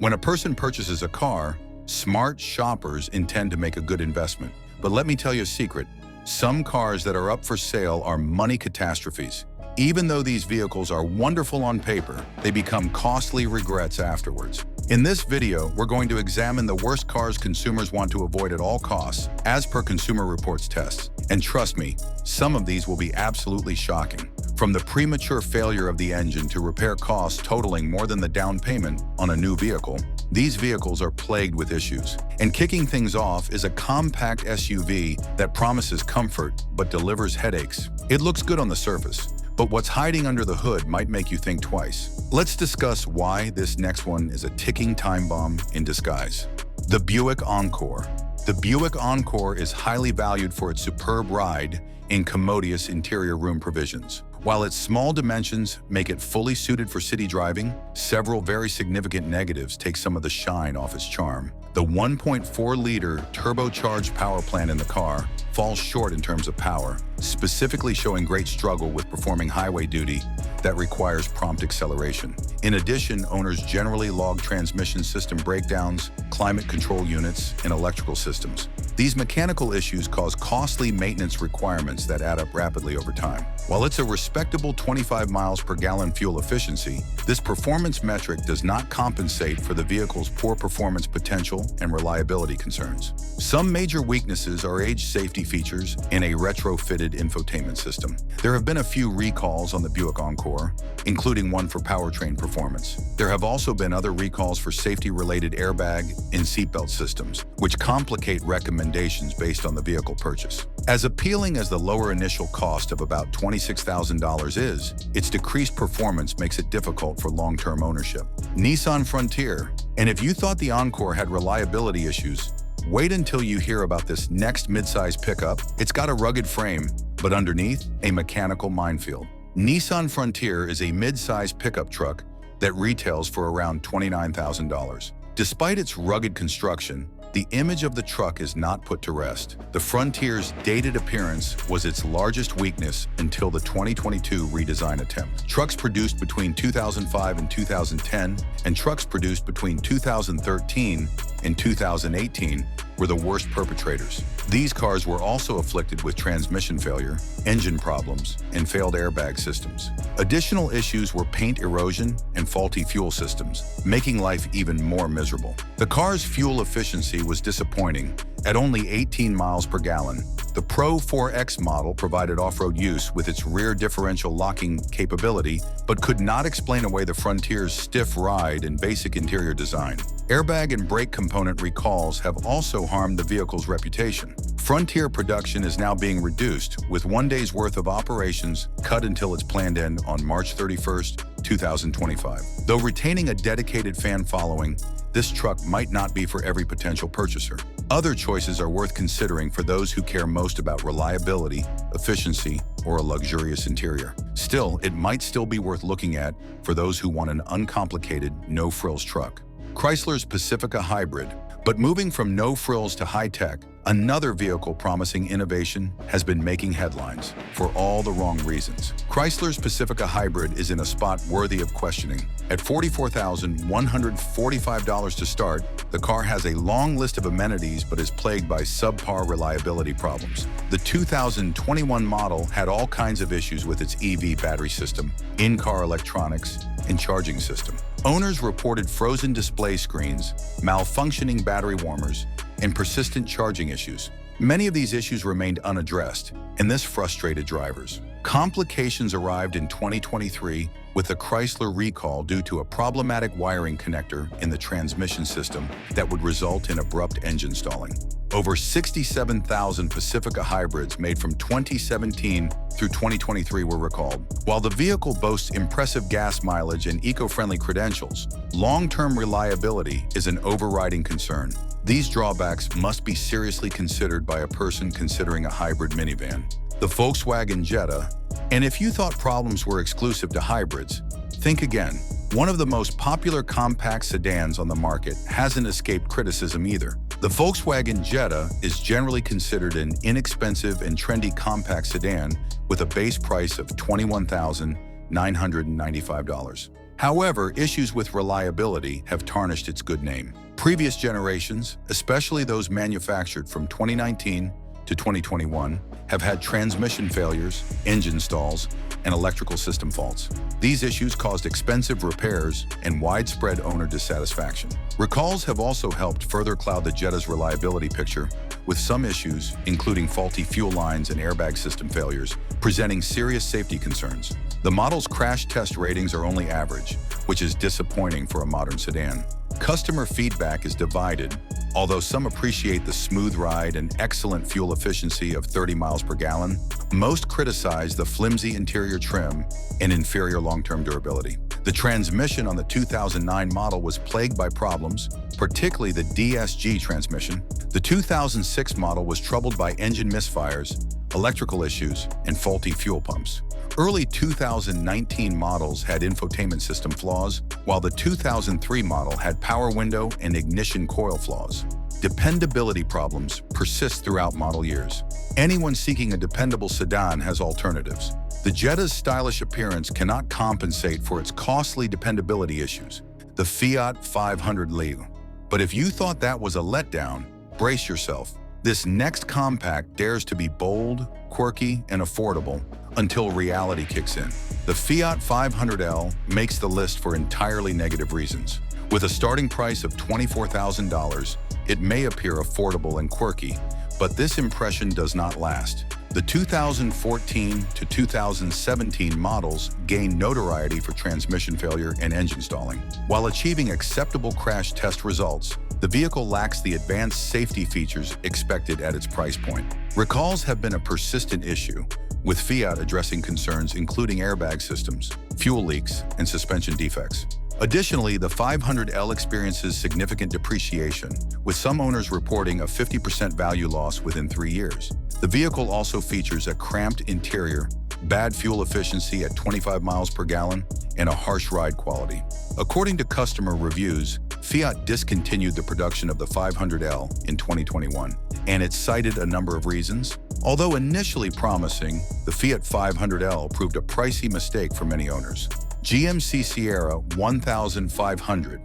When a person purchases a car, smart shoppers intend to make a good investment. But let me tell you a secret. Some cars that are up for sale are money catastrophes. Even though these vehicles are wonderful on paper, they become costly regrets afterwards. In this video, we're going to examine the worst cars consumers want to avoid at all costs, as per Consumer Reports tests. And trust me, some of these will be absolutely shocking. From the premature failure of the engine to repair costs totaling more than the down payment on a new vehicle, these vehicles are plagued with issues. And kicking things off is a compact SUV that promises comfort but delivers headaches. It looks good on the surface, but what's hiding under the hood might make you think twice. Let's discuss why this next one is a ticking time bomb in disguise. The Buick Encore. The Buick Encore is highly valued for its superb ride and commodious interior room provisions. While its small dimensions make it fully suited for city driving, several very significant negatives take some of the shine off its charm. The 1.4-liter turbocharged power plant in the car falls short in terms of power, specifically showing great struggle with performing highway duty that requires prompt acceleration. In addition, owners generally log transmission system breakdowns, climate control units, and electrical systems. These mechanical issues cause costly maintenance requirements that add up rapidly over time. While it's a respectable 25 miles per gallon fuel efficiency, this performance metric does not compensate for the vehicle's poor performance potential and reliability concerns. Some major weaknesses are age safety features and a retrofitted infotainment system. There have been a few recalls on the Buick Encore, including one for powertrain performance. There have also been other recalls for safety-related airbag and seatbelt systems, which complicate recommendations based on the vehicle purchase. As appealing as the lower initial cost of about $26,000 is, its decreased performance makes it difficult for long-term ownership. Nissan Frontier. And if you thought the Encore had reliability issues, wait until you hear about this next midsize pickup. It's got a rugged frame, but underneath, a mechanical minefield. Nissan Frontier is a mid-size pickup truck that retails for around $29,000. Despite its rugged construction, the image of the truck is not put to rest. The Frontier's dated appearance was its largest weakness until the 2022 redesign attempt. Trucks produced between 2005 and 2010 and trucks produced between 2013 and 2018 were the worst perpetrators. These cars were also afflicted with transmission failure, engine problems, and failed airbag systems. Additional issues were paint erosion and faulty fuel systems, making life even more miserable. The car's fuel efficiency was disappointing at only 18 miles per gallon. The Pro 4X model provided off-road use with its rear differential locking capability, but could not explain away the Frontier's stiff ride and basic interior design. Airbag and brake component recalls have also harmed the vehicle's reputation. Frontier production is now being reduced, with 1 day's worth of operations cut until its planned end on March 31st, 2025. Though retaining a dedicated fan following, this truck might not be for every potential purchaser. Other choices are worth considering for those who care most about reliability, efficiency, or a luxurious interior. Still, it might still be worth looking at for those who want an uncomplicated, no-frills truck. Chrysler's Pacifica Hybrid. But moving from no-frills to high-tech, another vehicle promising innovation has been making headlines for all the wrong reasons. Chrysler's Pacifica Hybrid is in a spot worthy of questioning. At $44,145 to start, the car has a long list of amenities but is plagued by subpar reliability problems. The 2021 model had all kinds of issues with its EV battery system, in-car electronics, and charging system. Owners reported frozen display screens, malfunctioning battery warmers, and persistent charging issues. Many of these issues remained unaddressed, and this frustrated drivers. Complications arrived in 2023 with the Chrysler recall due to a problematic wiring connector in the transmission system that would result in abrupt engine stalling. Over 67,000 Pacifica hybrids made from 2017 through 2023 were recalled. While the vehicle boasts impressive gas mileage and eco-friendly credentials, long-term reliability is an overriding concern. These drawbacks must be seriously considered by a person considering a hybrid minivan. The Volkswagen Jetta. And if you thought problems were exclusive to hybrids, think again. One of the most popular compact sedans on the market hasn't escaped criticism either. The Volkswagen Jetta is generally considered an inexpensive and trendy compact sedan with a base price of $21,995. However, issues with reliability have tarnished its good name. Previous generations, especially those manufactured from 2019 to 2021, have had transmission failures, engine stalls, and electrical system faults. These issues caused expensive repairs and widespread owner dissatisfaction. Recalls have also helped further cloud the Jetta's reliability picture, with some issues, including faulty fuel lines and airbag system failures, presenting serious safety concerns. The model's crash test ratings are only average, which is disappointing for a modern sedan. Customer feedback is divided. Although some appreciate the smooth ride and excellent fuel efficiency of 30 miles per gallon, most criticize the flimsy interior trim and inferior long-term durability. The transmission on the 2009 model was plagued by problems, particularly the DSG transmission. The 2006 model was troubled by engine misfires, electrical issues, and faulty fuel pumps. Early 2019 models had infotainment system flaws, while the 2003 model had power window and ignition coil flaws. Dependability problems persist throughout model years. Anyone seeking a dependable sedan has alternatives. The Jetta's stylish appearance cannot compensate for its costly dependability issues, the Fiat 500 Leo. But if you thought that was a letdown, brace yourself. This next compact dares to be bold, quirky, and affordable until reality kicks in. The Fiat 500L makes the list for entirely negative reasons. With a starting price of $24,000, it may appear affordable and quirky, but this impression does not last. The 2014 to 2017 models gained notoriety for transmission failure and engine stalling. While achieving acceptable crash test results, the vehicle lacks the advanced safety features expected at its price point. Recalls have been a persistent issue, with Fiat addressing concerns including airbag systems, fuel leaks, and suspension defects. Additionally, the 500L experiences significant depreciation, with some owners reporting a 50% value loss within 3 years. The vehicle also features a cramped interior, bad fuel efficiency at 25 miles per gallon, and a harsh ride quality. According to customer reviews, Fiat discontinued the production of the 500L in 2021, and it cited a number of reasons. Although initially promising, the Fiat 500L proved a pricey mistake for many owners. GMC Sierra 1500.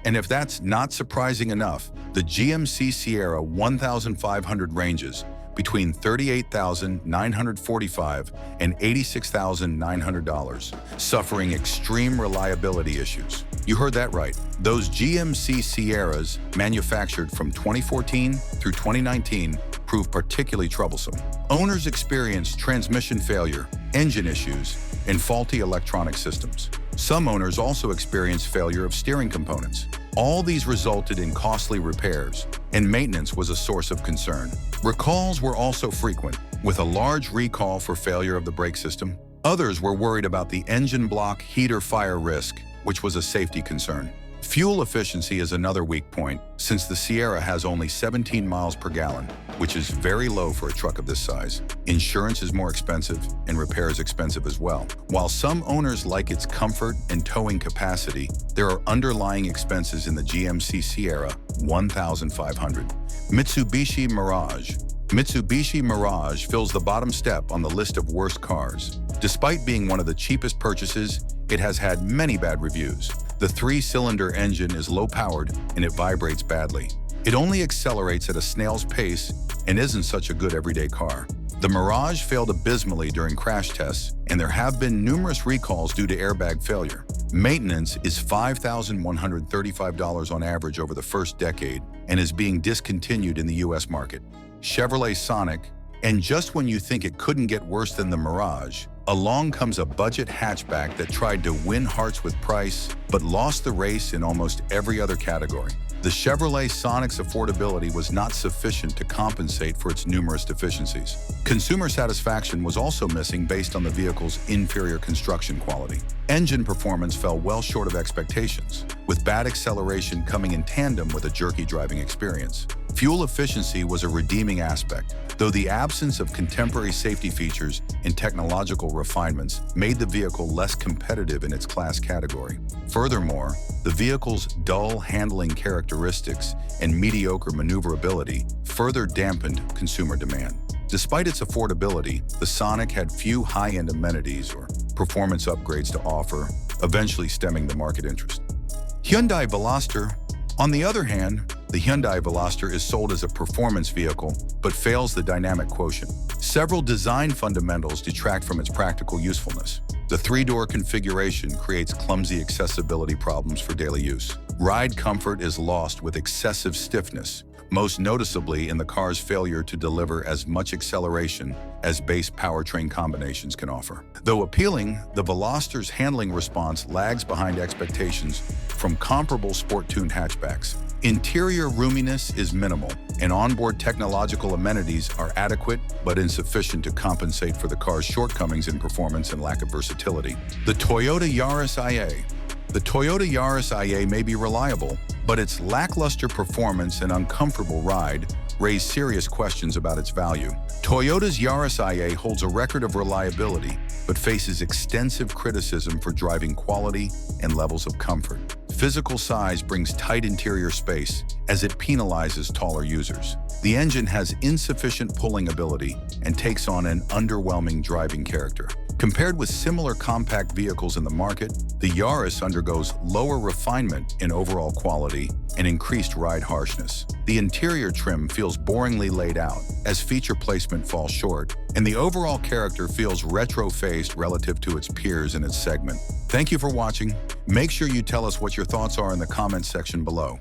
And if that's not surprising enough, the GMC Sierra 1500 ranges between $38,945 and $86,900, suffering extreme reliability issues. You heard that right. Those GMC Sierras, manufactured from 2014 through 2019, proved particularly troublesome. Owners experienced transmission failure, engine issues, and faulty electronic systems. Some owners also experienced failure of steering components. All these resulted in costly repairs, and maintenance was a source of concern. Recalls were also frequent, with a large recall for failure of the brake system. Others were worried about the engine block heater fire risk, which was a safety concern. Fuel efficiency is another weak point, since the Sierra has only 17 miles per gallon, which is very low for a truck of this size. Insurance is more expensive, and repairs expensive as well. While some owners like its comfort and towing capacity, there are underlying expenses in the GMC Sierra 1500. Mitsubishi Mirage. Mitsubishi Mirage fills the bottom step on the list of worst cars. Despite being one of the cheapest purchases, it has had many bad reviews. The 3-cylinder engine is low-powered and it vibrates badly. It only accelerates at a snail's pace and isn't such a good everyday car. The Mirage failed abysmally during crash tests, and there have been numerous recalls due to airbag failure. Maintenance is $5,135 on average over the first decade and is being discontinued in the US market. Chevrolet Sonic, and just when you think it couldn't get worse than the Mirage, along comes a budget hatchback that tried to win hearts with price, but lost the race in almost every other category. The Chevrolet Sonic's affordability was not sufficient to compensate for its numerous deficiencies. Consumer satisfaction was also missing based on the vehicle's inferior construction quality. Engine performance fell well short of expectations, with bad acceleration coming in tandem with a jerky driving experience. Fuel efficiency was a redeeming aspect, though the absence of contemporary safety features and technological refinements made the vehicle less competitive in its class category. Furthermore, the vehicle's dull handling characteristics and mediocre maneuverability further dampened consumer demand. Despite its affordability, the Sonic had few high-end amenities or performance upgrades to offer, eventually stemming the market interest. Hyundai Veloster. On the other hand, the Hyundai Veloster is sold as a performance vehicle, but fails the dynamic quotient. Several design fundamentals detract from its practical usefulness. The three-door configuration creates clumsy accessibility problems for daily use. Ride comfort is lost with excessive stiffness, most noticeably in the car's failure to deliver as much acceleration as base powertrain combinations can offer. Though appealing, the Veloster's handling response lags behind expectations from comparable sport-tuned hatchbacks. Interior roominess is minimal, and onboard technological amenities are adequate but insufficient to compensate for the car's shortcomings in performance and lack of versatility. The Toyota Yaris IA. The Toyota Yaris IA may be reliable, but its lackluster performance and uncomfortable ride raise serious questions about its value. Toyota's Yaris IA holds a record of reliability, but faces extensive criticism for driving quality and levels of comfort. Physical size brings tight interior space, as it penalizes taller users. The engine has insufficient pulling ability and takes on an underwhelming driving character. Compared with similar compact vehicles in the market, the Yaris undergoes lower refinement in overall quality and increased ride harshness. The interior trim feels boringly laid out, as feature placement falls short, and the overall character feels retro-faced relative to its peers in its segment. Thank you for watching. Make sure you tell us what your thoughts are in the comments section below.